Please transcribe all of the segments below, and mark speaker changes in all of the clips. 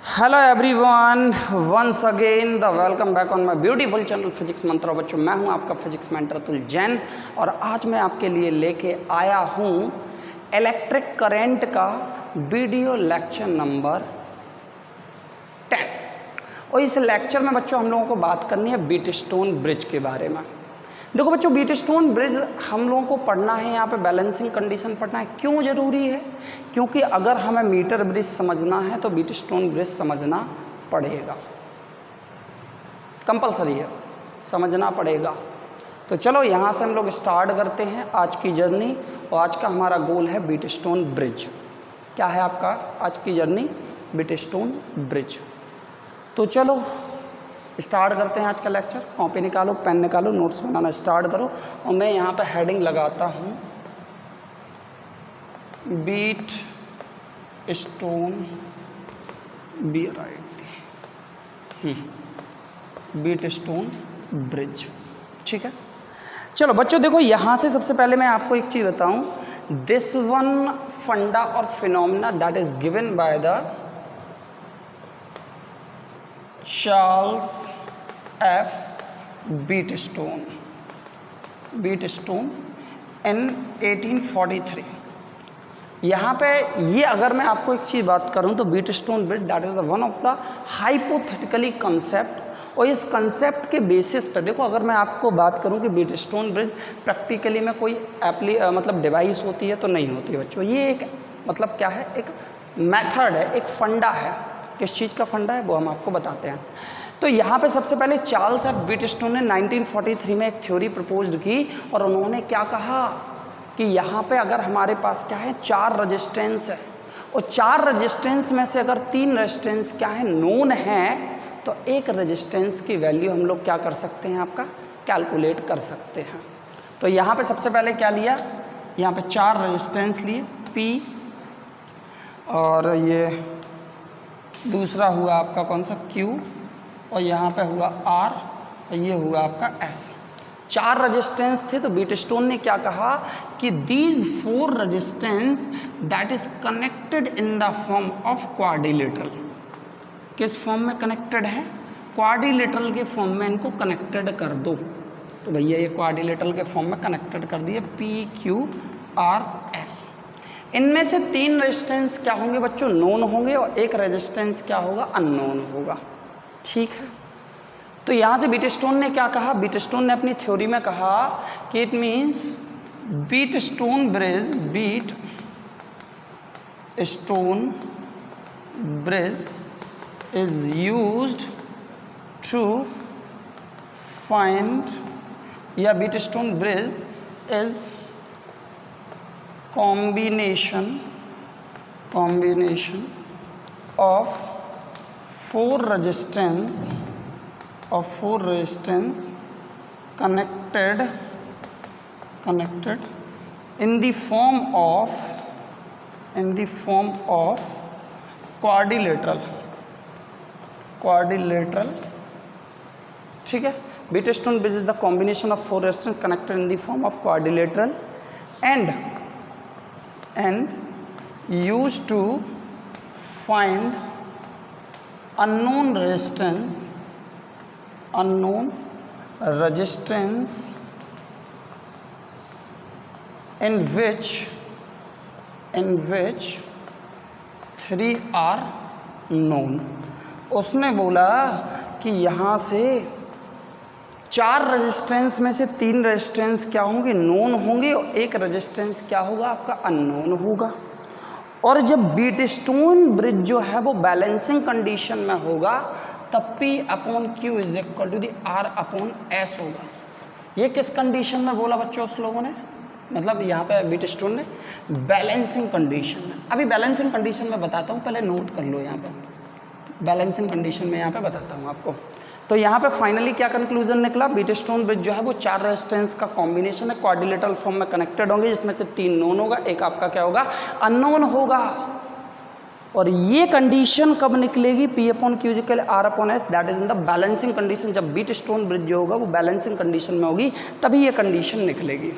Speaker 1: Hello everyone, once again the welcome back on my beautiful channel Physics Mantra. बच्चों, मैं हूं आपका physics mentor Atul Jain और आज मैं आपके लिए लेके आया हूं इलेक्ट्रिक करंट का वीडियो लेक्चर नंबर 10। और इस लेक्चर में बच्चों हम लोगों को बात करनी है व्हीटस्टोन ब्रिज के बारे में। देखो बच्चों, व्हीटस्टोन ब्रिज हम लोगों को पढ़ना है, यहाँ पे बैलेंसिंग कंडीशन पढ़ना है। क्यों ज़रूरी है? क्योंकि अगर हमें मीटर ब्रिज समझना है तो व्हीटस्टोन ब्रिज समझना पड़ेगा, कंपलसरी है, समझना पड़ेगा। तो चलो यहाँ से हम लोग स्टार्ट करते हैं आज की जर्नी। और आज का हमारा गोल है व्हीटस्टोन ब्रिज। क्या है आपका आज की जर्नी? Wheatstone bridge. तो चलो स्टार्ट करते हैं आज का लेक्चर। कॉपी निकालो, पेन निकालो, नोट्स बनाना स्टार्ट करो। और मैं यहाँ पे हेडिंग लगाता हूँ व्हीटस्टोन व्हीटस्टोन ब्रिज। ठीक है, चलो बच्चों देखो, यहाँ से सबसे पहले मैं आपको एक चीज़ बताऊँ। दिस वन फंडा और phenomena that is given by the Charles F Wheatstone in 1843। यहाँ पे ये अगर मैं आपको एक चीज़ बात करूँ तो Wheatstone bridge that is one of the hypothetically concept. और इस कंसेप्ट के बेसिस पर देखो, अगर मैं आपको बात करूँ कि व्हीटस्टोन ब्रिज प्रैक्टिकली में कोई मतलब डिवाइस होती है तो नहीं होती है बच्चों। ये एक मतलब क्या है, एक मेथड है, एक फंडा है। किस चीज़ का फंडा है वो हम आपको बताते हैं। तो यहाँ पे सबसे पहले चार्ल्स एफ व्हीटस्टोन ने 1943 में एक थ्योरी प्रपोज्ड की और उन्होंने क्या कहा कि यहाँ पे अगर हमारे पास क्या है, 4 रेजिस्टेंस है और 4 रेजिस्टेंस में से अगर 3 रेजिस्टेंस क्या है, नोन है, तो एक रेजिस्टेंस की वैल्यू हम लोग क्या कर सकते हैं, आपका कैलकुलेट कर सकते हैं। तो यहाँ पे सबसे पहले क्या लिया, यहाँ पे 4 रेजिस्टेंस लिए, P और ये दूसरा हुआ आपका कौन सा, Q, और यहाँ पे हुआ R और ये हुआ आपका S। 4 रेजिस्टेंस थे। तो व्हीटस्टोन ने क्या कहा कि these 4 resistance that is connected in the form of quadrilateral. किस फॉर्म में कनेक्टेड है? क्वाड्रिलेटरल के फॉर्म में इनको कनेक्टेड कर दो। तो भैया ये क्वाड्रिलेटरल के फॉर्म में कनेक्टेड कर दिए, P Q R S। इनमें से 3 रेजिस्टेंस क्या होंगे बच्चों, नोन होंगे, और एक रेजिस्टेंस क्या होगा, अननोन होगा। ठीक है, तो यहाँ से व्हीटस्टोन ने क्या कहा, व्हीटस्टोन ने अपनी थ्योरी में कहा कि it means Wheatstone bridge is used to find, या Wheatstone bridge is combination of 4 resistance connected in the form of quadrilateral। ठीक है, Wheatstone bridge is the combination of 4 resistance connected in the form of quadrilateral and used to find unknown resistance in which 3 are known। उसने बोला कि यहाँ से 4 resistance में से 3 resistance क्या होंगे, नोन होंगे, और एक रेजिस्टेंस क्या होगा, आपका अननोन होगा। और जब व्हीटस्टोन ब्रिज जो है वो बैलेंसिंग कंडीशन में होगा तब P upon Q is equal to the R upon S होगा। ये किस कंडीशन में बोला बच्चों उस लोगों ने, मतलब यहाँ पे व्हीटस्टोन ने बैलेंसिंग कंडीशन में। अभी बैलेंसिंग कंडीशन में बताता हूँ, पहले नोट कर लो। यहाँ पे बैलेंसिंग कंडीशन में यहाँ पे बताता हूँ आपको। तो यहाँ पे फाइनली क्या कंक्लूजन निकला, व्हीटस्टोन ब्रिज जो है वो 4 रेजिस्टेंस का कॉम्बिनेशन है, क्वाड्रिलेटरल फॉर्म में कनेक्टेड होंगे, जिसमें से 3 नोन होगा, एक आपका क्या होगा, अननोन होगा। और ये कंडीशन कब निकलेगी, P upon Q equal R upon S, that is in the balancing condition. जब व्हीटस्टोन ब्रिज जो होगा वो बैलेंसिंग कंडीशन में होगी तभी ये कंडीशन निकलेगी।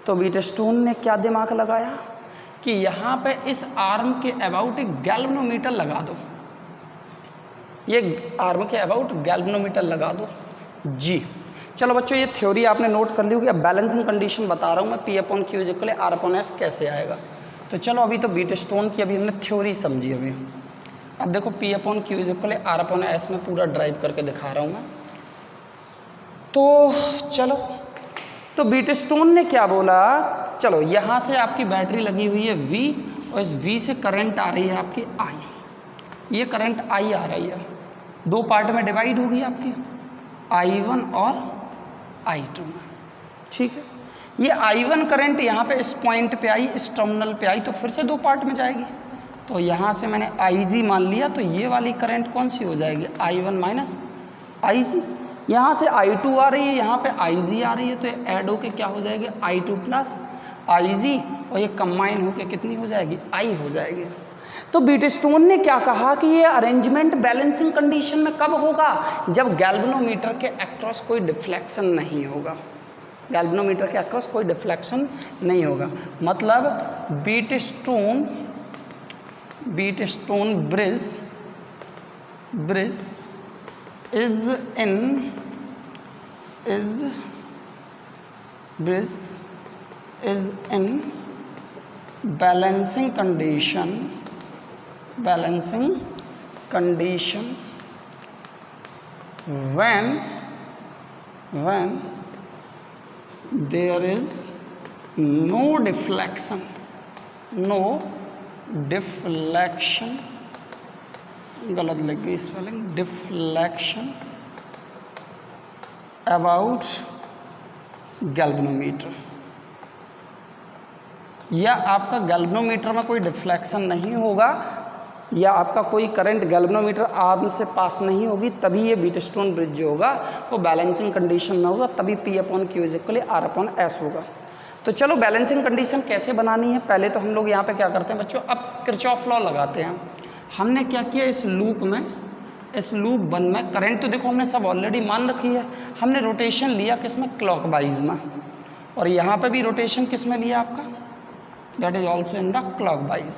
Speaker 1: तो व्हीटस्टोन ने क्या दिमाग लगाया कि यहाँ पे इस आर्म के अबाउट एक गैल्वेनोमीटर लगा दो। ये आर्म के अबाउट गैल्वेनोमीटर लगा दो जी। चलो बच्चों ये थ्योरी आपने नोट कर ली होगी। अब बैलेंसिंग कंडीशन बता रहा हूँ मैं, P/Q = R/S कैसे आएगा। तो चलो अभी तो बीटस्टोन की अभी हमने थ्योरी समझी अभी। अब देखो P/Q = R/S में पूरा ड्राइव करके दिखा रहा हूँ मैं। तो चलो, तो बीटस्टोन ने क्या बोला, चलो यहाँ से आपकी बैटरी लगी हुई है V और इस V से करंट आ रही है आपकी I। ये करंट I आ रही है, दो पार्ट में डिवाइड होगी आपकी, I1 और I2 में, ठीक है। ये I1 करंट यहाँ पे इस पॉइंट पे आई, इस टर्मिनल पे आई, तो फिर से दो पार्ट में जाएगी। तो यहाँ से मैंने IG मान लिया, तो ये वाली करंट कौन सी हो जाएगी, I1 माइनस IG। यहाँ से I2 आ रही है, यहाँ पे IG आ रही है, तो ये ऐड होके क्या हो जाएगी, I2 प्लस IG, और ये कंबाइन होके कितनी हो जाएगी, I हो जाएगी। तो बीटस्टोन ने क्या कहा कि ये अरेंजमेंट बैलेंसिंग कंडीशन में कब होगा, जब गैल्वेनोमीटर के अक्रॉस कोई डिफ्लेक्शन नहीं होगा। गैल्वेनोमीटर के अक्रॉस कोई डिफ्लेक्शन नहीं होगा, मतलब बीटस्टोन bridge is in balancing condition when there is no deflection गलत लग गई स्पेलिंग, डिफ्लेक्शन अबाउट गैल्वेनोमीटर, या आपका गैल्वेनोमीटर में कोई डिफ्लेक्शन नहीं होगा, या आपका कोई करंट गैल्वेनोमीटर आर्म से पास नहीं होगी, तभी ये बीटस्टोन ब्रिज जो होगा वो बैलेंसिंग कंडीशन में होगा, तभी P/Q = R/S होगा। तो चलो बैलेंसिंग कंडीशन कैसे बनानी है, पहले तो हम लोग यहाँ पे क्या करते हैं बच्चों, अब किरचॉफ लॉ लगाते हैं। हमने क्या किया, इस लूप 1 में करंट तो देखो हमने सब ऑलरेडी मान रखी है, हमने रोटेशन लिया किस में, क्लॉकवाइज में, और यहाँ पे भी रोटेशन किस में लिया आपका, that is also in the clockwise.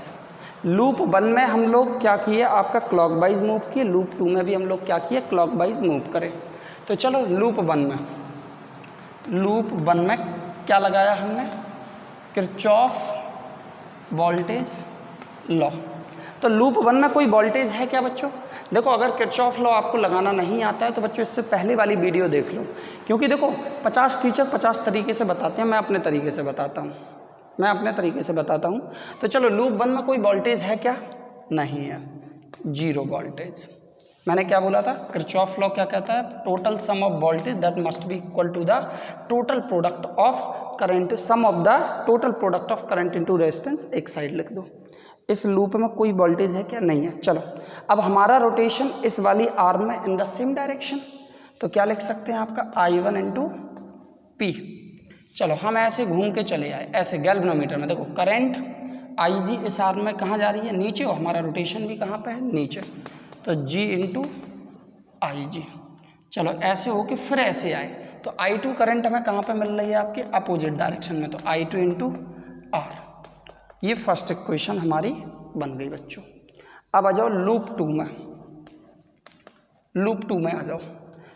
Speaker 1: Loop 1 में हम लोग क्या किए, आपका क्लॉकवाइज मूव किए, लूप 2 में भी हम लोग क्या किए, क्लॉकवाइज मूव करें। तो चलो लूप 1 में क्या लगाया हमने, किरचॉफ वोल्टेज लॉ। तो लूप 1 में कोई वोल्टेज है क्या बच्चों, देखो अगर किरचॉफ लॉ आपको लगाना नहीं आता है तो बच्चों इससे पहले वाली वीडियो देख लो, क्योंकि देखो 50 टीचर 50 तरीके से बताते हैं, मैं अपने तरीके से बताता हूँ। तो चलो लूप 1 में कोई वोल्टेज है क्या, नहीं है, जीरो वोल्टेज। मैंने क्या बोला था, किरचॉफ लॉ क्या कहता है, total sum of voltage that must be equal to the total product of current, sum of the total product of current into resistance, एक साइड लिख दो। इस लूप में कोई वोल्टेज है क्या, नहीं है। चलो अब हमारा रोटेशन इस वाली आर्म में इन द सेम डायरेक्शन, तो क्या लिख सकते हैं आपका I1 इंटू P। चलो हम ऐसे घूम के चले आए, ऐसे गैल्वेनोमीटर में देखो करंट IG इस आर्म में कहाँ जा रही है, नीचे, और हमारा रोटेशन भी कहाँ पे है, नीचे, तो G इंटू IG। चलो ऐसे होके फिर ऐसे आए, तो I2 करंट हमें कहाँ पे मिल रही है, आपके अपोजिट डायरेक्शन में, तो I2 इंटू R। ये फर्स्ट इक्वेशन हमारी बन गई बच्चों। अब आ जाओ लूप 2 में, आ जाओ।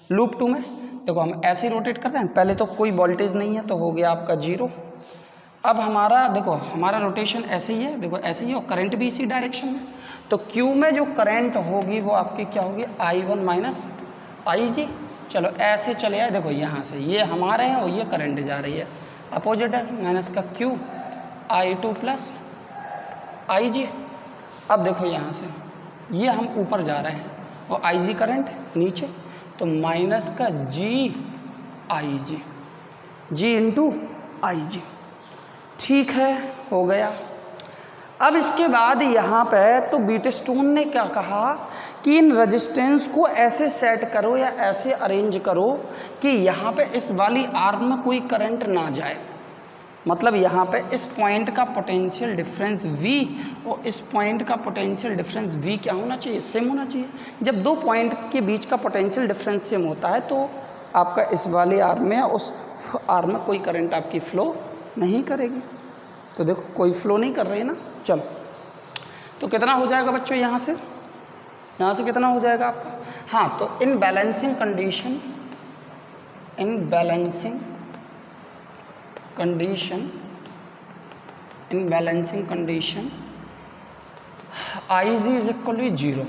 Speaker 1: लूप 2 में देखो हम ऐसे ही रोटेट कर रहे हैं, पहले तो कोई वोल्टेज नहीं है तो हो गया आपका जीरो। अब हमारा देखो हमारा रोटेशन ऐसे ही है, देखो ऐसे ही है, और करंट भी इसी डायरेक्शन में, तो Q में जो करंट होगी वो आपकी क्या होगी, I1 माइनस IG। चलो ऐसे चले आए, देखो यहाँ से ये हमारे हैं और ये करंट जा रही है, अपोजिट है, माइनस का Q, I2 प्लस IG। अब देखो यहाँ से ये हम ऊपर जा रहे हैं और IG करंट नीचे, तो माइनस का G इंटू IG। ठीक है, हो गया। अब इसके बाद यहाँ पे तो बीटस्टोन ने क्या कहा कि इन रेजिस्टेंस को ऐसे सेट करो या ऐसे अरेंज करो कि यहाँ पे इस वाली आर्म में कोई करंट ना जाए, मतलब यहाँ पे इस पॉइंट का पोटेंशियल डिफरेंस V और इस पॉइंट का पोटेंशियल डिफरेंस V क्या होना चाहिए, सेम होना चाहिए। जब दो पॉइंट के बीच का पोटेंशियल डिफरेंस सेम होता है तो आपका इस वाले आर्म में उस आर्म में कोई करंट आपकी फ्लो नहीं करेगी। तो देखो कोई फ्लो नहीं कर रही है ना। चलो तो कितना हो जाएगा बच्चों, यहाँ से कितना हो जाएगा आपका, हाँ, तो in balancing condition IG is equal to 0,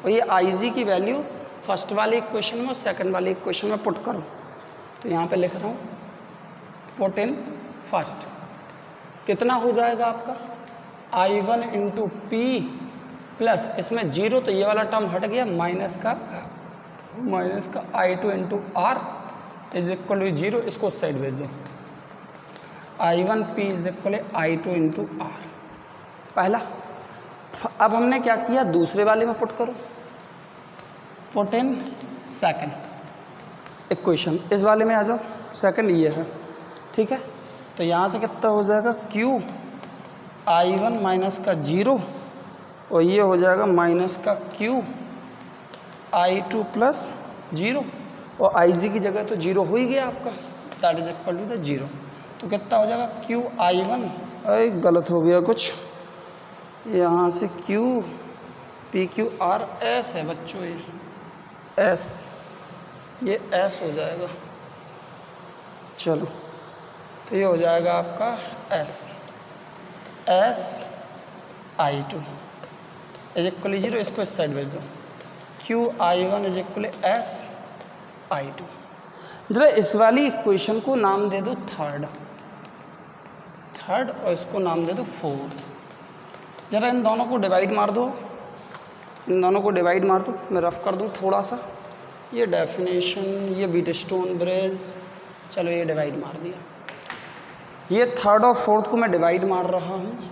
Speaker 1: और ये IG की वैल्यू फर्स्ट वाले इक्वेशन में और सेकंड वाले इक्वेशन में पुट करो। तो यहाँ पे लिख रहा हूँ पुट इन फर्स्ट, कितना हो जाएगा आपका I1 इंटू पी प्लस इसमें 0 तो ये वाला टर्म हट गया, माइनस का I2 into R is equal to 0, इसको उस साइड भेज दो। I1 P is equal I2 into R पहला। अब हमने क्या किया, दूसरे वाले में पुट करो, पुट इन सेकंड इक्वेशन, इस वाले में आ जाओ, सेकंड ये है, ठीक है। तो यहाँ से कितना हो जाएगा Q I1 माइनस का 0 और ये हो जाएगा माइनस का Q I2 प्लस 0, और IG की जगह तो 0 हो ही गया आपका, that is equal to the 0। तो कितना हो जाएगा Q I1, अरे गलत हो गया कुछ, यहाँ से Q PQR S है बच्चों, ये S, ये S हो जाएगा। चलो तो ये हो जाएगा आपका S I2 इज इक्वल 0, इसको इस साइड भेज दो। Q I1 is equal S I2। जरा इस वाली इक्वेशन को नाम दे दो थर्ड, और इसको नाम दे दो फोर्थ। जरा इन दोनों को डिवाइड मार दो, मैं रफ कर दूँ थोड़ा सा। ये डेफिनेशन, ये व्हीटस्टोन ब्रिज, चलो ये डिवाइड मार दिया। ये थर्ड और फोर्थ को मैं डिवाइड मार रहा हूँ,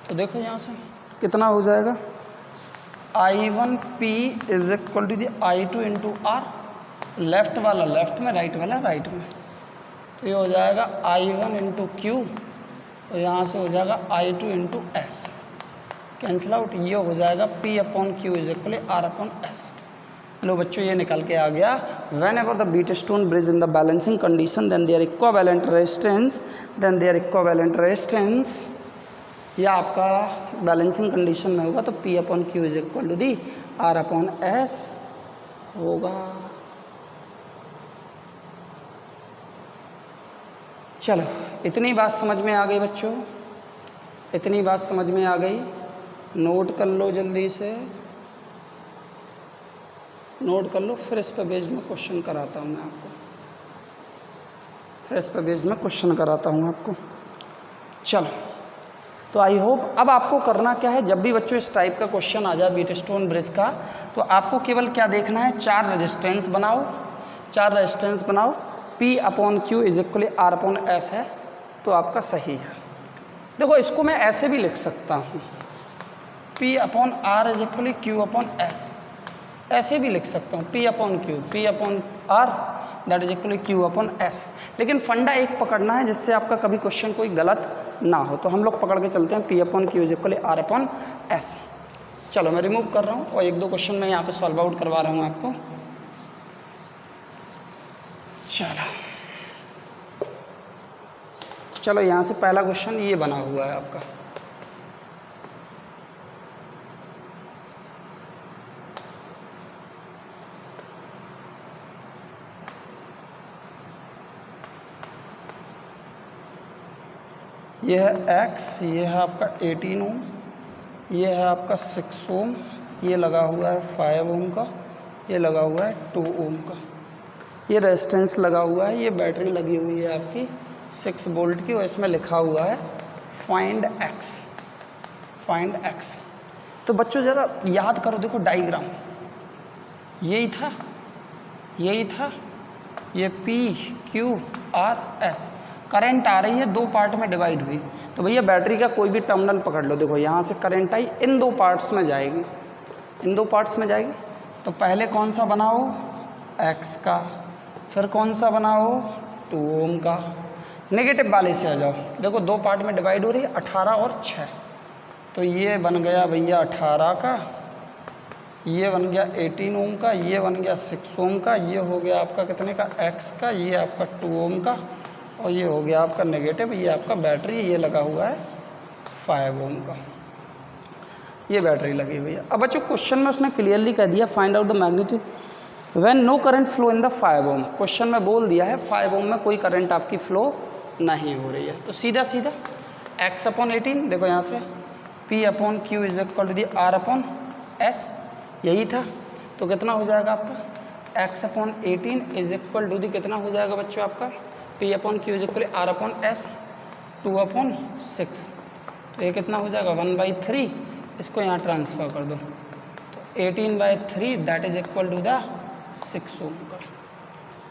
Speaker 1: तो देखो यहाँ से कितना हो जाएगा, I1P is equal to the I2 into R, left वाला लेफ्ट में, राइट वाला राइट में, तो ये हो जाएगा I1 इंटू क्यू, और यहाँ से हो जाएगा I2 into S, cancel out, ये हो जाएगा P upon Q is equal R upon S. लो बच्चों ये निकल के आ गया, whenever the Wheatstone bridge in the balancing condition then there equivalent resistance, या आपका बैलेंसिंग कंडीशन में होगा तो P upon Q is equal to the R upon S होगा। चलो इतनी बात समझ में आ गई बच्चों, इतनी बात समझ में आ गई, नोट कर लो जल्दी से, नोट कर लो, फिर इस पर बेस्ड में क्वेश्चन कराता हूँ मैं आपको, चलो। तो आई होप अब आपको करना क्या है, जब भी बच्चों इस टाइप का क्वेश्चन आ जाए व्हीटस्टोन ब्रिज का, तो आपको केवल क्या देखना है, 4 रेजिस्टेंस बनाओ, P upon Q is equal R upon S है, तो आपका सही है। देखो इसको मैं ऐसे भी लिख सकता हूँ, P upon R is equal Q upon S, ऐसे भी लिख सकता हूँ, P upon Q, P upon R that is equal Q upon S. लेकिन फंडा एक पकड़ना है जिससे आपका कभी क्वेश्चन कोई गलत ना हो, तो हम लोग पकड़ के चलते हैं P upon Q is equal R upon S. चलो मैं रिमूव कर रहा हूँ और 1-2 क्वेश्चन मैं यहाँ पे सॉल्व आउट करवा रहा हूँ आपको। चलो यहाँ से पहला क्वेश्चन ये बना हुआ है आपका, ये है X, ये है आपका 18 ओम, ये है आपका 6 ओम, ये लगा हुआ है 5 ओम का, ये लगा हुआ है 2 ओम का, ये रेजिस्टेंस लगा हुआ है, ये बैटरी लगी हुई है आपकी 6 वोल्ट की, और इसमें लिखा हुआ है फाइंड X। तो बच्चों ज़रा याद करो, देखो डायग्राम यही था, ये P Q R S, current आ रही है 2 पार्ट में डिवाइड हुई, तो भैया बैटरी का कोई भी टर्मिनल पकड़ लो, देखो यहाँ से करंट आई, इन 2 पार्ट्स में जाएगी, तो पहले कौन सा बनाओ, X का, फिर कौन सा बनाओ, 2 ओम का। नेगेटिव वाले से आ जाओ, देखो 2 पार्ट में डिवाइड हो रही है 18 और 6, तो ये बन गया भैया 18 का, ये बन गया 18 ओम का, ये बन गया 6 ओम का, ये हो गया आपका कितने का, X का, ये आपका 2 ओम का, और ये हो गया आपका नेगेटिव, ये आपका बैटरी, ये लगा हुआ है 5 ओम का। ये बैटरी लगी हुई है। अब बच्चों क्वेश्चन में उसने क्लियरली कह दिया find out the magnitude when no current flow in the 5 ohm. Question में बोल दिया है 5 ओम में कोई करंट आपकी फ्लो नहीं हो रही है। तो सीधा सीधा x/18 देखो यहाँ से P/Q is equal to the R/S, यही था। तो कितना हो जाएगा आपका x/18 इज इक्वल टू दी कितना हो जाएगा बच्चों आपका P/Q इज इक्वल R/S 2/6। तो ये कितना हो जाएगा 1/3, इसको यहाँ ट्रांसफ़र कर दो तो 18/3 that is equal to the 6 ohm का।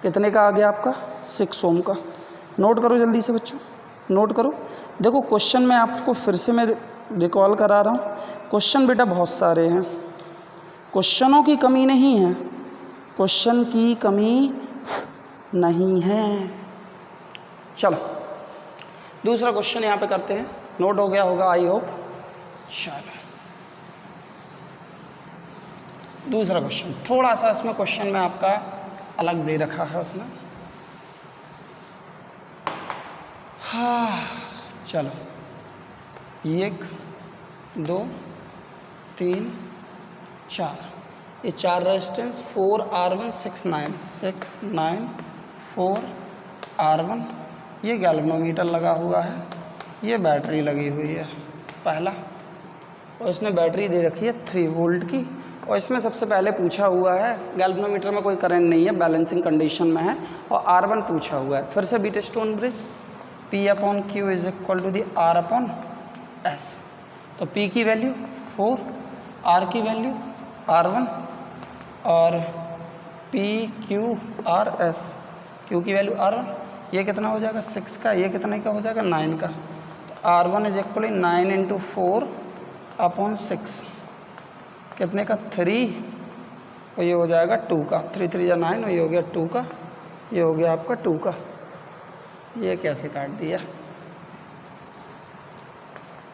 Speaker 1: कितने का आ गया आपका 6 ओम का। नोट करो जल्दी से बच्चों, नोट करो। देखो क्वेश्चन में आपको फिर से मैं रिकॉल करा रहा हूँ। क्वेश्चन बेटा बहुत सारे हैं, क्वेश्चनों की कमी नहीं है, क्वेश्चन की कमी नहीं है। चलो दूसरा क्वेश्चन यहाँ पे करते हैं। नोट हो गया होगा आई होप। चलो दूसरा क्वेश्चन, थोड़ा सा इसमें क्वेश्चन में आपका अलग दे रखा है उसने। हाँ चलो 1 2 3 4, ये 4 रेजिस्टेंस 4R1 6 9 4R1, ये गैल्वेनोमीटर लगा हुआ है, ये बैटरी लगी हुई है पहला, और इसने बैटरी दे रखी है 3 वोल्ट की। और इसमें सबसे पहले पूछा हुआ है गैल्वेनोमीटर में कोई करंट नहीं है, बैलेंसिंग कंडीशन में है, और R1 पूछा हुआ है। फिर से Wheatstone bridge P/Q is equal to the R/S। तो P की वैल्यू 4, R की वैल्यू R1 और PQRS, Q की वैल्यू R1, ये कितना हो जाएगा 6 का, ये कितने का हो जाएगा 9 का। तो R1 इज इक्वल 9 × 4/6, कितने का 3, और ये हो जाएगा 2 का। 3 3 या 9, और ये हो गया 2 का, ये हो गया आपका 2 का। ये कैसे काट दिया,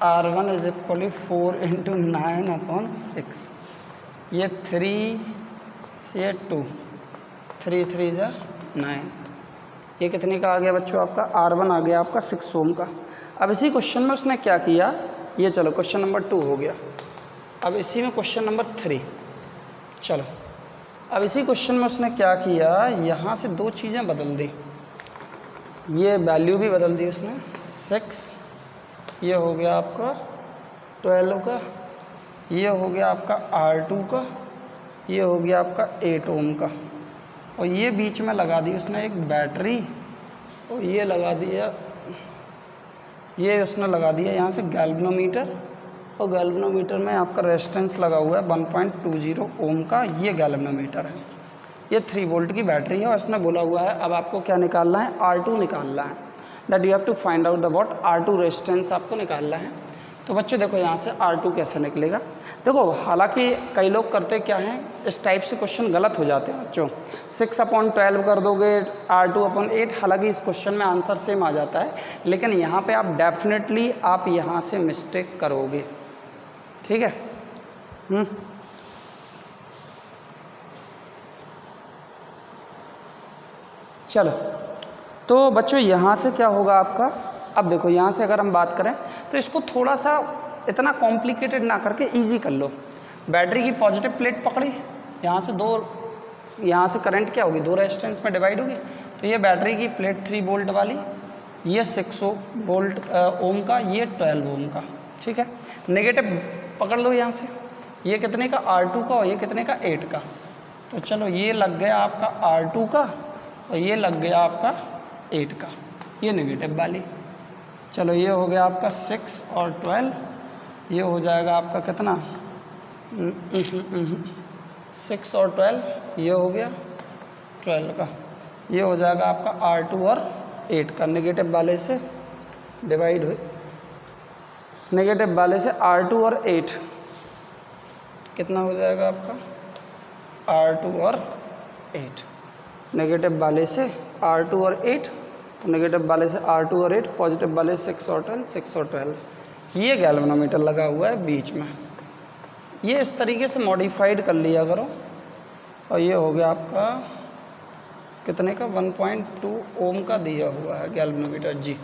Speaker 1: R1 इज इक्वल 4 × 9/6, ये 3 से 2, 3 3 या 9, ये कितने का आ गया बच्चों आपका R1 आ गया आपका 6 ओम का। अब इसी क्वेश्चन में उसने क्या किया, ये चलो क्वेश्चन नंबर 2 हो गया। अब इसी में क्वेश्चन नंबर 3, चलो अब इसी क्वेश्चन में उसने क्या किया, यहाँ से 2 चीज़ें बदल दी, ये वैल्यू भी बदल दी उसने 6, ये हो गया आपका 12 का, ये हो गया आपका R2 का, ये हो गया आपका 8 ओम का, और ये बीच में लगा दी उसने एक बैटरी, और ये लगा दिया, ये उसने लगा दिया यहाँ से गैल्वेनोमीटर, और गैल्वेनोमीटर में आपका रेजिस्टेंस लगा हुआ है 1.20 ओम का, ये गैल्वेनोमीटर है, ये 3 वोल्ट की बैटरी है। और इसने बोला हुआ है अब आपको क्या निकालना है, R2 निकालना है, that you have to find out the what R2 resistance आपको निकालना है। तो बच्चों देखो यहाँ से R2 कैसे निकलेगा। देखो हालांकि कई लोग करते क्या हैं, इस टाइप से क्वेश्चन गलत हो जाते हैं बच्चों, 6/12 कर दोगे R2/8, हालांकि इस क्वेश्चन में आंसर सेम आ जाता है, लेकिन यहाँ पे आप डेफिनेटली आप यहाँ से मिस्टेक करोगे, ठीक है। चलो तो बच्चों यहाँ से क्या होगा आपका, अब देखो यहाँ से अगर हम बात करें तो इसको थोड़ा सा इतना कॉम्प्लिकेटेड ना करके इजी कर लो। बैटरी की पॉजिटिव प्लेट पकड़ी, यहाँ से 2, यहाँ से करंट क्या होगी 2 रेजिस्टेंस में डिवाइड होगी, तो ये बैटरी की प्लेट 3 वोल्ट वाली, ये 6 वोल्ट ओम का, ये 12 ओम का, ठीक है। नेगेटिव पकड़ लो यहाँ से, ये कितने का R2 का, और ये कितने का 8 का। तो चलो ये लग गया आपका R2 का, और ये लग गया आपका 8 का, ये नेगेटिव वाली। चलो ये हो गया आपका 6 और 12, ये हो जाएगा आपका कितना 6 और 12, ये हो गया 12 का, ये हो जाएगा आपका R2 और 8 का, नेगेटिव वाले से डिवाइड हुई, नेगेटिव वाले से R2 और 8 कितना हो जाएगा आपका R2 और 8, नेगेटिव वाले से R2 और 8, नेगेटिव वाले से R2 और 8, पॉजिटिव वाले 6 और 12, 6 और 12, ये गैल्वेनोमीटर लगा हुआ है बीच में। ये इस तरीके से मॉडिफाइड कर लिया करो, और ये हो गया आपका कितने का 1.2 ओम का दिया हुआ है गैल्वेनोमीटर जी।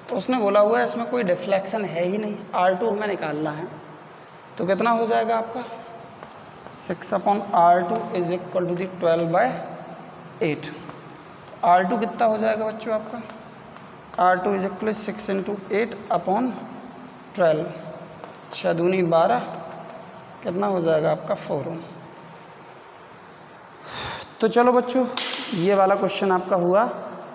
Speaker 1: तो उसने बोला हुआ है इसमें कोई डिफ्लेक्शन है ही नहीं, R2 हमें निकालना है। तो कितना हो जाएगा आपका 6/R2 is equal to the 12/8। R2 कितना हो जाएगा बच्चों आपका, R2 इज इक्वल 6 × 8/12, 6 दूनी 12, कितना हो जाएगा आपका 4 Ω। तो चलो बच्चों ये वाला क्वेश्चन आपका हुआ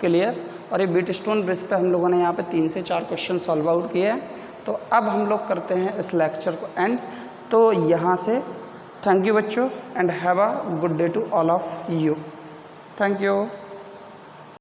Speaker 1: क्लियर, और ये बीटस्टोन ब्रिज पे हम लोगों ने यहाँ पे 3 से 4 क्वेश्चन सॉल्व आउट किए हैं। तो अब हम लोग करते हैं इस लेक्चर को एंड। तो यहाँ से थैंक यू बच्चों and have a good day to all of you. Thank you.